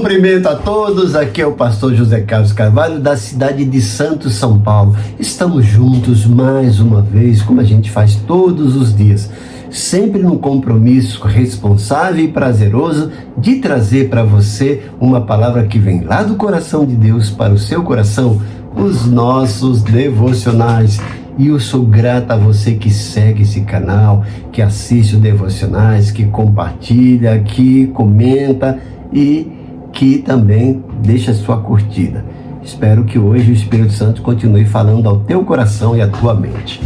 cumprimento a todos, aqui é o pastor José Carlos Carvalho, da cidade de Santos, São Paulo. Estamos juntos mais uma vez, como a gente faz todos os dias, sempre num compromisso responsável e prazeroso de trazer para você uma palavra que vem lá do coração de Deus para o seu coração, os nossos devocionais. E eu sou grato a você que segue esse canal, que assiste os devocionais, que compartilha, que comenta e que também deixa sua curtida. Espero que hoje o Espírito Santo continue falando ao teu coração e à tua mente.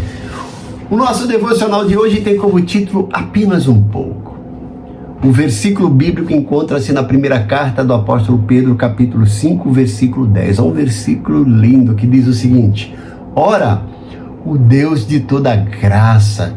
O nosso devocional de hoje tem como título Apenas um pouco. O versículo bíblico encontra-se na primeira carta do apóstolo Pedro, capítulo 5, versículo 10. É um versículo lindo que diz o seguinte: Ora, o Deus de toda graça,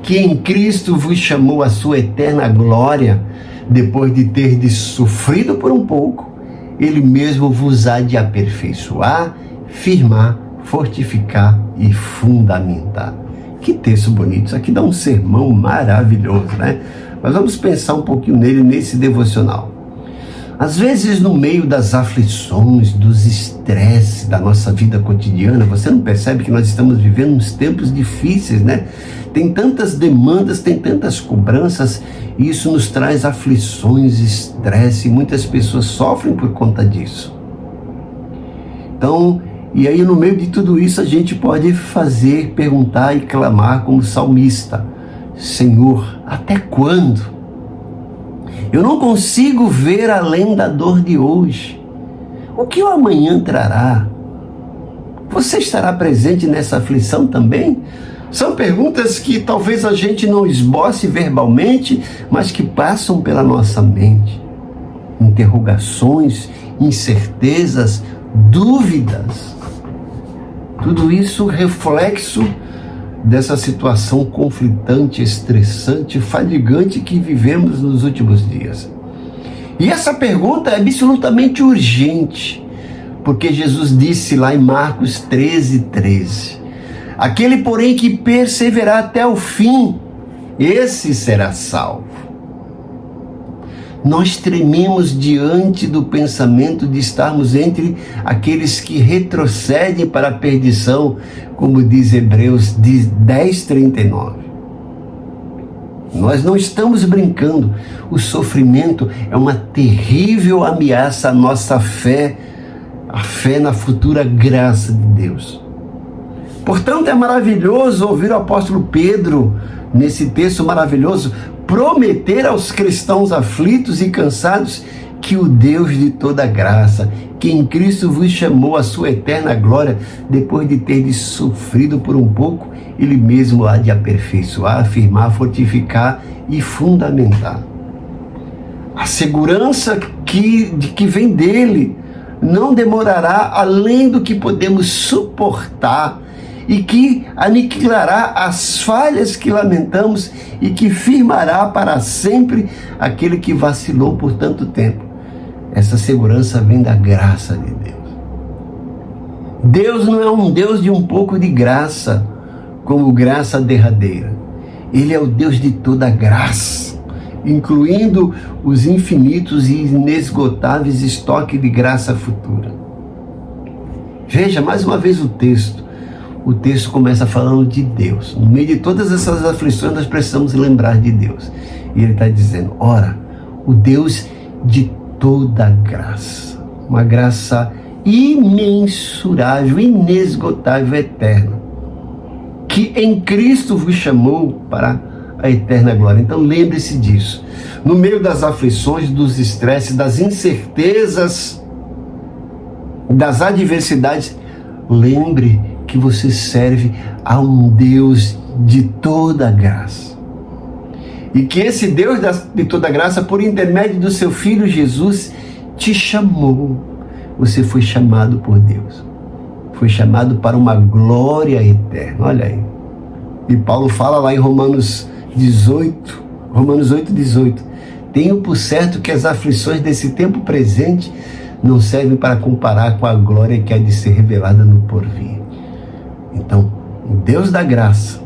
que em Cristo vos chamou à sua eterna glória, depois de terdes sofrido por um pouco, Ele mesmo vos há de aperfeiçoar, firmar, fortificar e fundamentar. Que texto bonito, isso aqui dá um sermão maravilhoso, né? Mas vamos pensar um pouquinho nele, nesse devocional. Às vezes, no meio das aflições, dos estresses da nossa vida cotidiana, você não percebe que nós estamos vivendo uns tempos difíceis, né? Tem tantas demandas, tem tantas cobranças, e isso nos traz aflições, estresse, e muitas pessoas sofrem por conta disso. Então, e aí no meio de tudo isso a gente pode perguntar e clamar como salmista: Senhor, até quando? Eu não consigo ver além da dor de hoje. O que o amanhã trará? Você estará presente nessa aflição também? São perguntas que talvez a gente não esboce verbalmente, mas que passam pela nossa mente. Interrogações, incertezas, dúvidas. Tudo isso reflexo dessa situação conflitante, estressante, fadigante que vivemos nos últimos dias. E essa pergunta é absolutamente urgente, porque Jesus disse lá em Marcos 13:13, aquele, porém, que perseverar até o fim, esse será salvo. Nós trememos diante do pensamento de estarmos entre aqueles que retrocedem para a perdição, como diz Hebreus 10:39. Nós não estamos brincando. O sofrimento é uma terrível ameaça à nossa fé, a fé na futura graça de Deus. Portanto, é maravilhoso ouvir o apóstolo Pedro, nesse texto maravilhoso, prometer aos cristãos aflitos e cansados que o Deus de toda graça, que em Cristo vos chamou à sua eterna glória, depois de terdes sofrido por um pouco, Ele mesmo há de aperfeiçoar, afirmar, fortificar e fundamentar. A segurança que vem dele não demorará além do que podemos suportar, e que aniquilará as falhas que lamentamos e que firmará para sempre aquele que vacilou por tanto tempo. Essa segurança vem da graça de Deus. Deus não é um Deus de um pouco de graça, como graça derradeira. Ele é o Deus de toda graça, incluindo os infinitos e inesgotáveis estoques de graça futura. Veja mais uma vez o texto. O texto começa falando de Deus. No meio de todas essas aflições, nós precisamos lembrar de Deus. E ele está dizendo: ora, o Deus de toda graça, uma graça imensurável, inesgotável, eterna, que em Cristo vos chamou para a eterna glória. Então lembre-se disso. No meio das aflições, dos estresses, das incertezas, das adversidades, lembre que você serve a um Deus de toda graça. E que esse Deus de toda graça, por intermédio do seu Filho Jesus, te chamou. Você foi chamado por Deus. Foi chamado para uma glória eterna. Olha aí. E Paulo fala lá em Romanos 8:18. Tenho por certo que as aflições desse tempo presente não servem para comparar com a glória que há de ser revelada no porvir. Então, o Deus da graça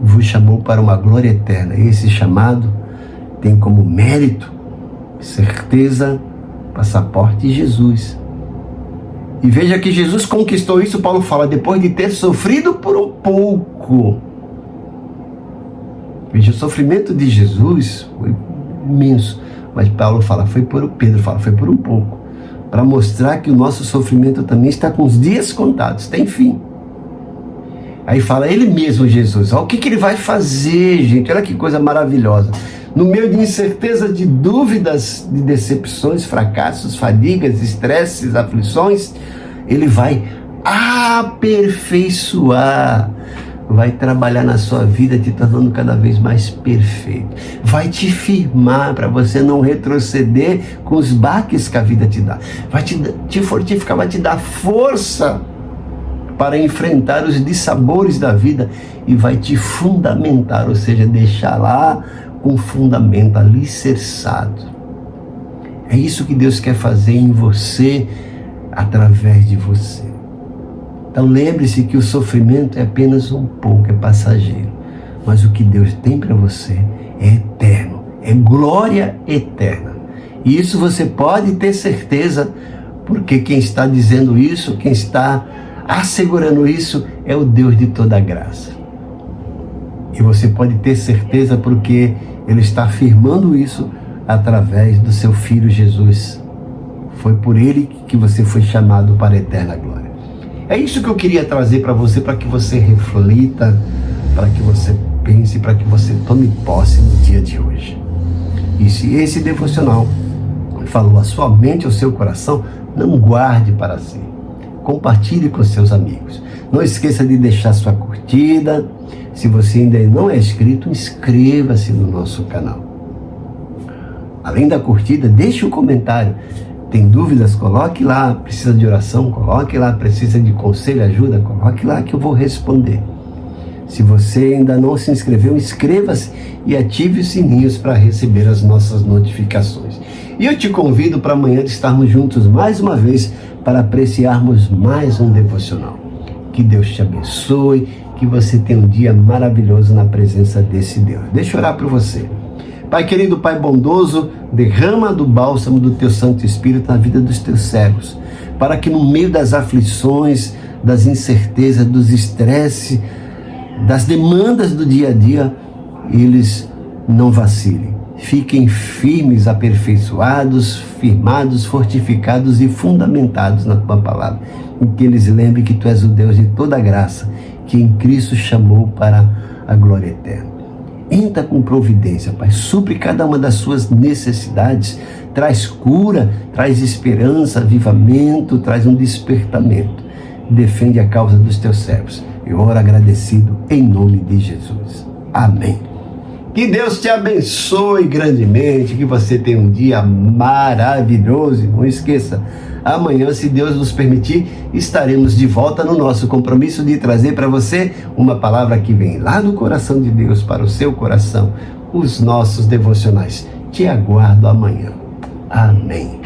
vos chamou para uma glória eterna. E esse chamado tem como mérito, certeza passaporte Jesus. E veja que Jesus conquistou isso, Paulo fala, depois de ter sofrido por um pouco. Veja, o sofrimento de Jesus foi imenso, mas Pedro fala, foi por um pouco, para mostrar que o nosso sofrimento também está com os dias contados, tem fim. Aí fala ele mesmo, Jesus, o que ele vai fazer, gente? Olha que coisa maravilhosa. No meio de incerteza, de dúvidas, de decepções, fracassos, fadigas, estresses, aflições, ele vai aperfeiçoar, vai trabalhar na sua vida, te tornando cada vez mais perfeito. Vai te firmar para você não retroceder com os baques que a vida te dá. Vai te fortificar, vai te dar força para enfrentar os dissabores da vida e vai te fundamentar, ou seja, deixar lá com fundamento alicerçado. É isso que Deus quer fazer em você, através de você. Então lembre-se que o sofrimento é apenas um pouco, é passageiro. Mas o que Deus tem para você é eterno, é glória eterna. E isso você pode ter certeza, porque quem está dizendo isso, quem está assegurando isso, é o Deus de toda graça. E você pode ter certeza porque Ele está afirmando isso através do seu Filho Jesus. Foi por Ele que você foi chamado para a eterna glória. É isso que eu queria trazer para que você reflita, para que você pense, para que você tome posse no dia de hoje. E se esse devocional falou a sua mente, ao seu coração, não guarde para si. Compartilhe com seus amigos. Não esqueça de deixar sua curtida. Se você ainda não é inscrito, inscreva-se no nosso canal. Além da curtida, deixe um comentário. Tem dúvidas? Coloque lá. Precisa de oração? Coloque lá. Precisa de conselho, ajuda? Coloque lá que eu vou responder. Se você ainda não se inscreveu, inscreva-se e ative os sininhos para receber as nossas notificações. E eu te convido para amanhã estarmos juntos mais uma vez para apreciarmos mais um devocional. Que Deus te abençoe, que você tenha um dia maravilhoso na presença desse Deus. Deixa eu orar por você. Pai querido, Pai bondoso, derrama do bálsamo do Teu Santo Espírito na vida dos Teus servos, para que no meio das aflições, das incertezas, dos estresses, das demandas do dia a dia, eles não vacilem. Fiquem firmes, aperfeiçoados, firmados, fortificados e fundamentados na Tua palavra. E que eles lembrem que Tu és o Deus de toda graça, que em Cristo chamou para a glória eterna. Entra com providência, Pai. Supre cada uma das suas necessidades. Traz cura, traz esperança, avivamento, traz um despertamento. Defende a causa dos Teus servos. Eu oro agradecido em nome de Jesus. Amém. Que Deus te abençoe grandemente, que você tenha um dia maravilhoso. E não esqueça, amanhã, se Deus nos permitir, estaremos de volta no nosso compromisso de trazer para você uma palavra que vem lá do coração de Deus para o seu coração, os nossos devocionais. Te aguardo amanhã. Amém.